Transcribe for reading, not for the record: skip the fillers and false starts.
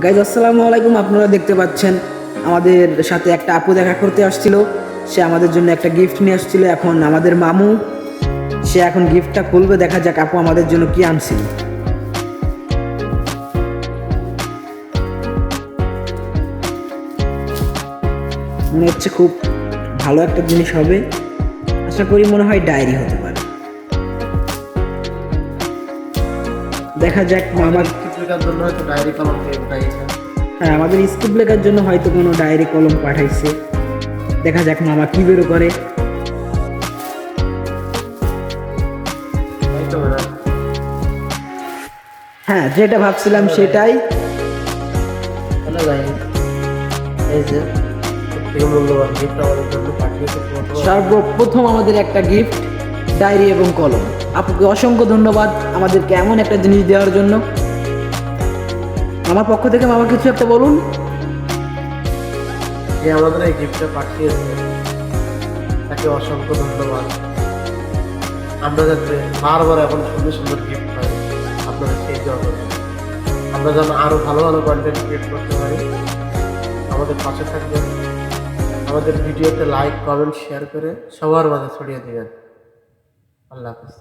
Guys আসসালামু আলাইকুম। আপনারা দেখতে পাচ্ছেন আমাদের সাথে একটা আপু দেখা করতে আসছিল। সে আমাদের জন্য একটা গিফট নিয়ে আসছিল। এখন আমাদের মামু সে এখন গিফটটা খুলবে। দেখা যাক আপু আমাদের জন্য কি আনছিল। মনে হচ্ছে খুব ভালো একটা জিনিস হবে। আশা করি মনে হয় ডায়েরি হতে পারে। দেখা যাক মামা লেখার জন্য হয়তো ডায়েরি কলম দিয়ে উঠাইছে। হ্যাঁ, আমাদের স্কুল লেখার জন্য হয়তো কোনো ডায়েরি কলম পাঠাইছে। দেখা যাক মামা কি বেরো করে। হয়তো ওরা হ্যাঁ, যেটা ভাবছিলাম সেটাই। হ্যালো গাইস, এই যে সবথেকে মূল্যবান গিফট আমাদের জন্য পাঠিয়েছে। সর্বপ্রথম আমাদের একটা গিফট, ডায়েরি এবং কলম। আপুকে অসংখ্য ধন্যবাদ আমাদেরকে এমন একটা জিনিস দেওয়ার জন্য। আমার পক্ষ থেকে মামা কিছু একটা বলুন। যে আমাদের এই গিফটটা পাঠিয়েছে তাকে অসংখ্য ধন্যবাদ। আমরা যাতে বারবার এখন সুন্দর সুন্দর গিফট পাই, আপনাদের সেই জন্য আমরা যেন আরো ভালো ভালো কন্টেন্ট ক্রিয়েট করতে পারি। আমাদের পাশে থাকবেন, আমাদের ভিডিওতে লাইক কমেন্ট শেয়ার করে সবার মাঝে ছড়িয়ে দিবেন। আল্লাহ হাফিজ।